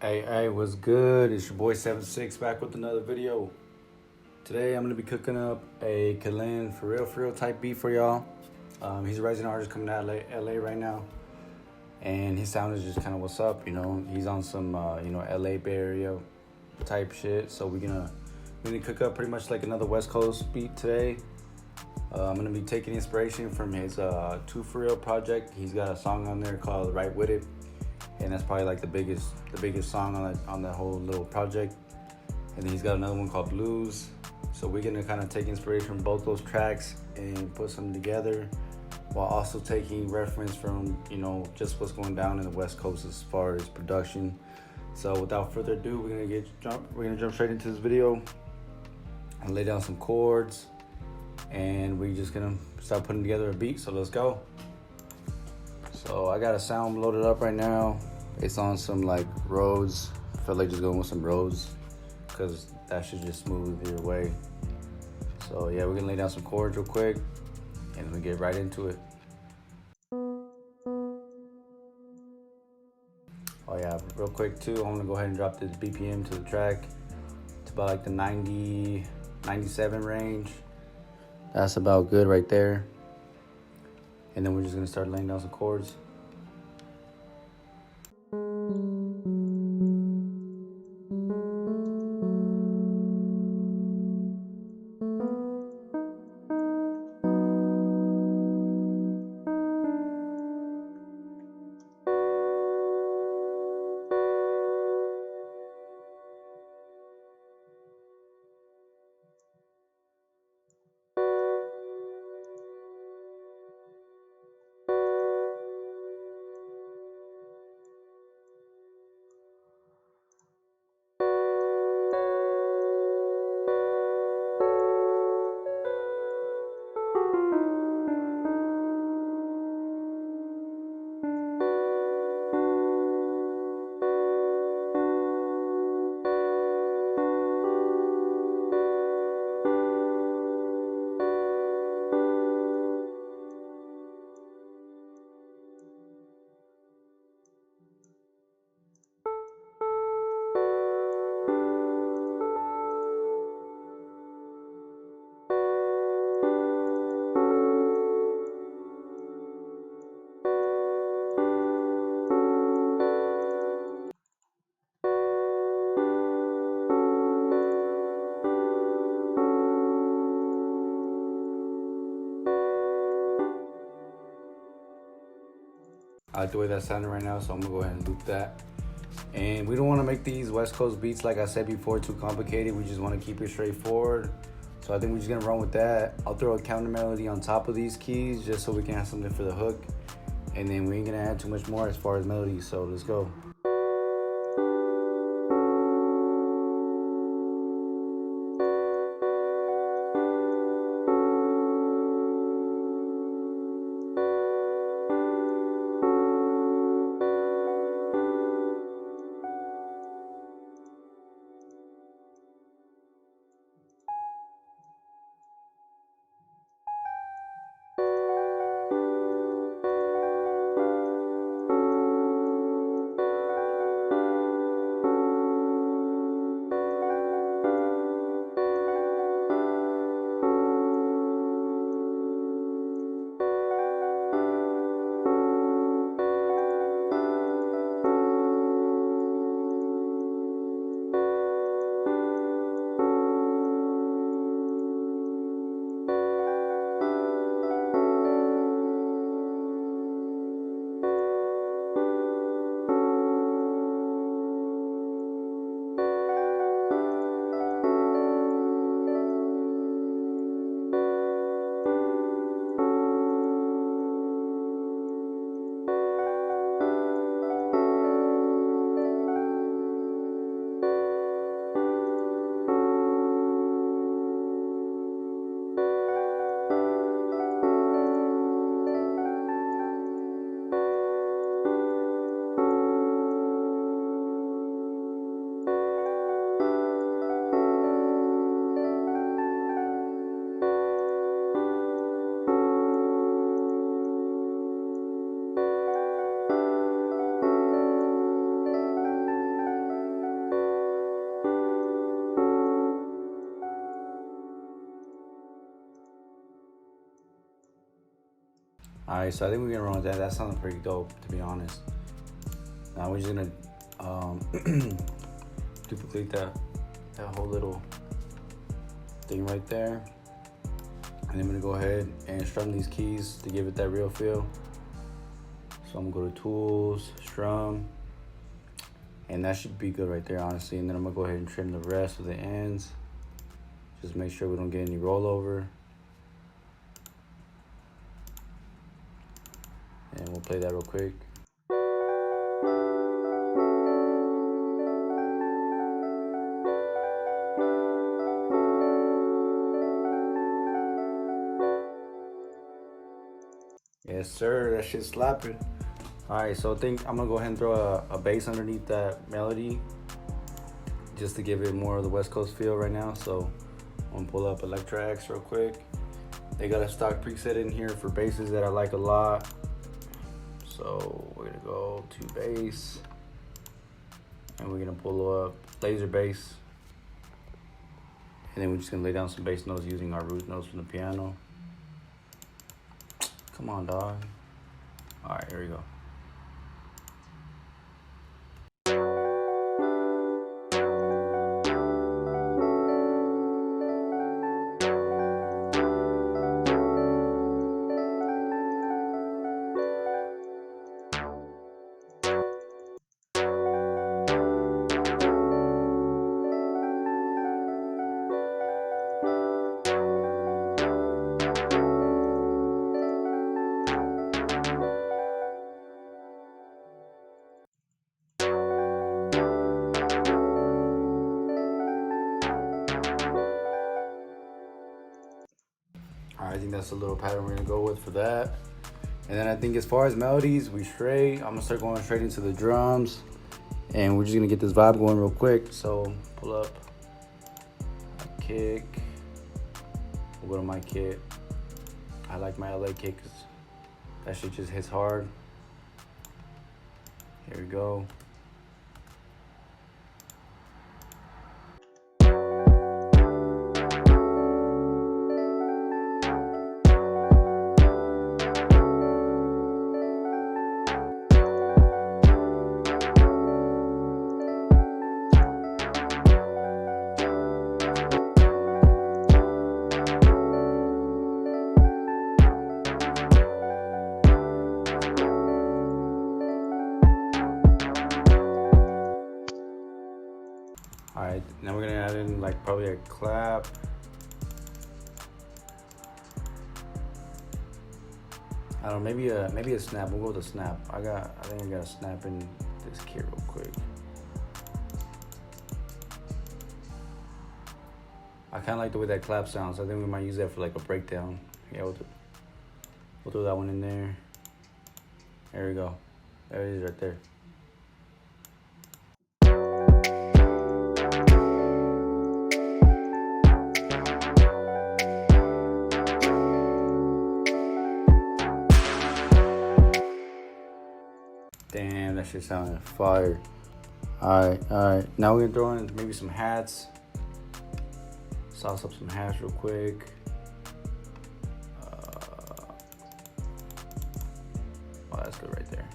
Hey, what's good? It's your boy SEVNSIX back with another video. Today I'm gonna be cooking up a Kalan Fr type beat for y'all. He's a rising artist coming out of LA right now, and his sound is just kind of what's up. You know, he's on some LA Bay Area type shit. So we're gonna cook up pretty much like another West Coast beat today. I'm gonna be taking inspiration from his Two For Real project. He's got a song on there called Right With It, and that's probably like the biggest song on that whole little project. And then he's got another one called Blues. So we're gonna kind of take inspiration from both those tracks and put something together, while also taking reference from just what's going down in the West Coast as far as production. So without further ado, we're gonna jump straight into this video and lay down some chords, and we're just gonna start putting together a beat. So let's go. So I got a sound loaded up right now. It's on some like Rhodes. I felt like just going with some Rhodes because that should just smooth your way. So yeah, we're gonna lay down some chords real quick and we get right into it. Oh yeah, real quick too, I'm gonna go ahead and drop this BPM to the track. It's about like the 90, 97 range. That's about good right there. And then we're just gonna start laying down some chords. I like the way that sounded right now, so I'm gonna go ahead and loop that. And we don't want to make these West Coast beats, like I said before, too complicated. We just want to keep it straightforward. So I think we're just gonna run with that. I'll throw a counter melody on top of these keys just so we can have something for the hook. And then we ain't gonna add too much more as far as melodies, so let's go. Alright, so I think we're gonna run with that. That sounds pretty dope, to be honest. Now we're just gonna duplicate that whole little thing right there. And I'm gonna go ahead and strum these keys to give it that real feel. So I'm gonna go to Tools, Strum, and that should be good right there, honestly. And then I'm gonna go ahead and trim the rest of the ends. Just make sure we don't get any rollover. And we'll play that real quick. Yes, sir, that shit's slapping. All right, so I think I'm gonna go ahead and throw a bass underneath that melody just to give it more of the West Coast feel right now. So I'm gonna pull up Electra-X real quick. They got a stock preset in here for basses that I like a lot. So we're gonna go to bass and we're gonna pull up laser bass. And then we're just gonna lay down some bass notes using our root notes from the piano. Come on, dog. All right, here we go. I think that's a little pattern we're gonna go with for that. And then I think as far as melodies, I'm gonna start going straight into the drums. And we're just gonna get this vibe going real quick. So pull up a kick. We'll go to my kit. I like my LA kick because that shit just hits hard. Here we go. All right, now we're gonna add in like probably a clap. I don't know, maybe a snap. We'll go with a snap. I think I got a snap in this kit real quick. I kind of like the way that clap sounds. I think we might use that for like a breakdown. Yeah, we'll throw that one in there. There we go. There it is right there. Damn, that shit sounded fire. All right. Now we're gonna throw in maybe some hats. Sauce up some hats real quick. Oh, that's good right there.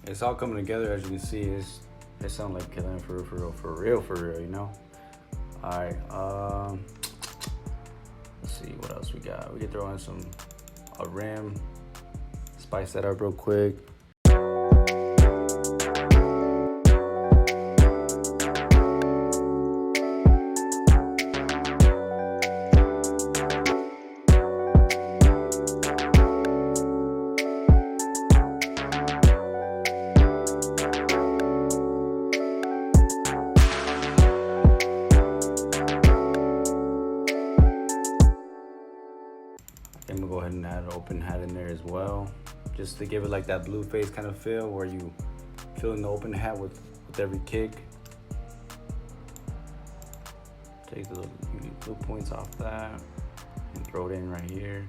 It's all coming together, as you can see. It sounds like Kalan Fr for real, you know? All right, let's see what else we got. We can throw in a rim, spice that up real quick. I'm gonna go ahead and add an open hat in there as well, just to give it like that blue face kind of feel where you fill in the open hat with every kick. Take the unique blue points off that and throw it in right here.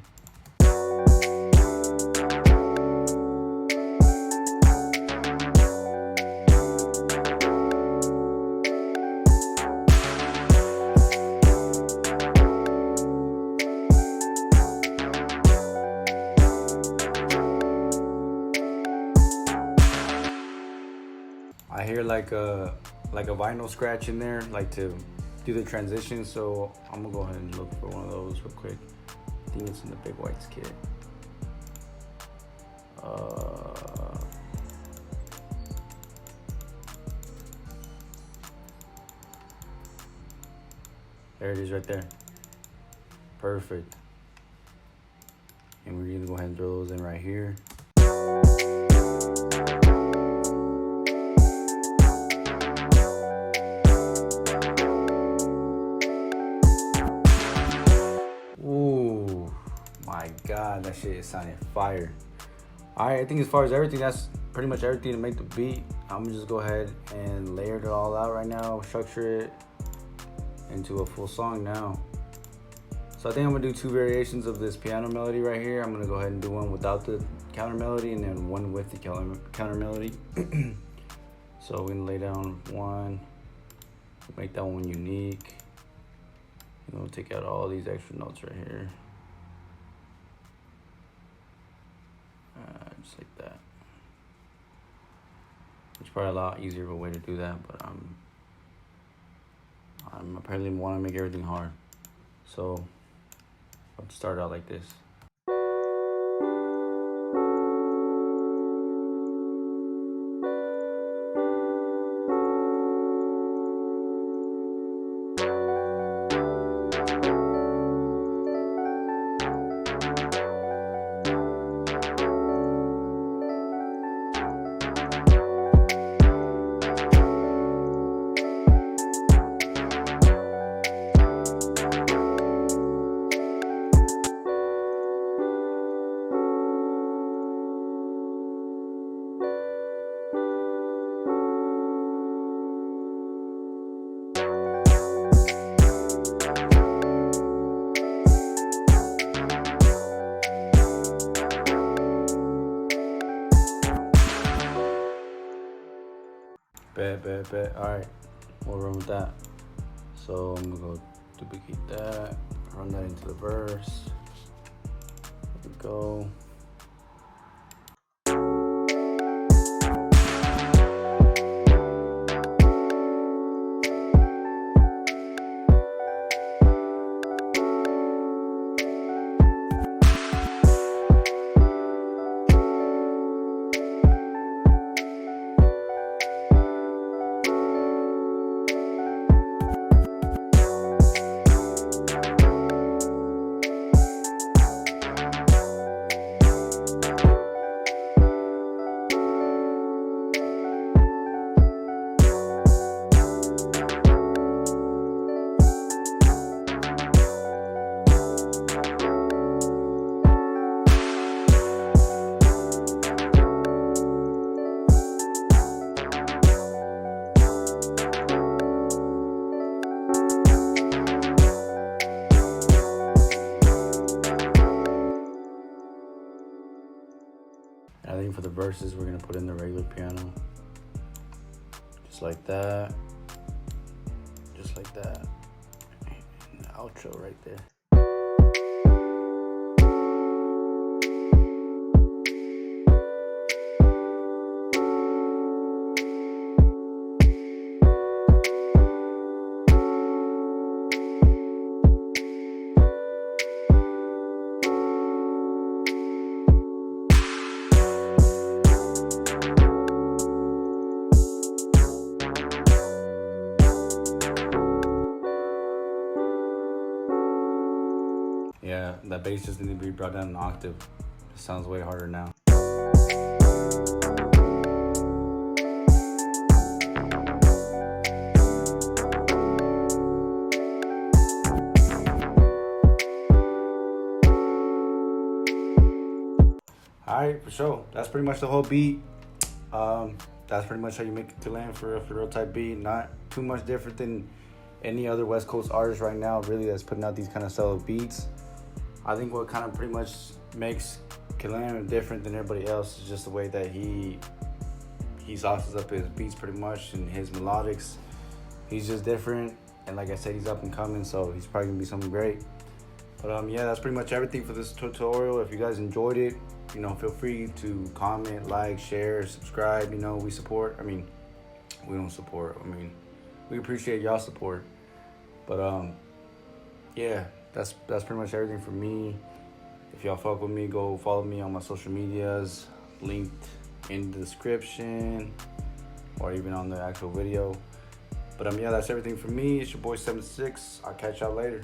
I hear like a vinyl scratch in there, like to do the transition. So I'm gonna go ahead and look for one of those real quick. I think it's in the Big Whites kit. There it is right there. Perfect. And we're gonna go ahead and throw those in right here. Ooh, my God, that shit is sounding fire. Alright, I think as far as everything, that's pretty much everything to make the beat. I'm gonna just go ahead and layer it all out right now, structure it into a full song now. So I think I'm gonna do two variations of this piano melody right here. I'm gonna go ahead and do one without the counter melody and then one with the counter melody. So we're gonna lay down one, make that one unique. And we'll take out all these extra notes right here. Just like that. It's probably a lot easier of a way to do that, but I'm apparently want to make everything hard. So I'll start out like this. Bet. Alright, we'll run with that. So I'm gonna go duplicate that, run that into the verse. There we go. I think for the verses, we're gonna put in the regular piano. Just like that. Just like that. And the outro right there. Yeah, that bass just needs to be brought down an octave. It sounds way harder now. Alright, for sure. That's pretty much the whole beat. That's pretty much how you make a Kalan for a real type beat. Not too much different than any other West Coast artist right now really that's putting out these kind of solo beats. I think what kind of pretty much makes Kalan different than everybody else is just the way that he sauces up his beats pretty much, and his melodics. He's just different, and like I said, he's up and coming, so he's probably gonna be something great. But yeah, that's pretty much everything for this tutorial. If you guys enjoyed it, feel free to comment, like, share, subscribe. We support. We don't support. We appreciate y'all support. But yeah, that's pretty much everything for me. If y'all fuck with me, go follow me on my social medias, linked in the description or even on the actual video. But yeah, that's everything for me. It's your boy SEVNSIX. I'll catch y'all later.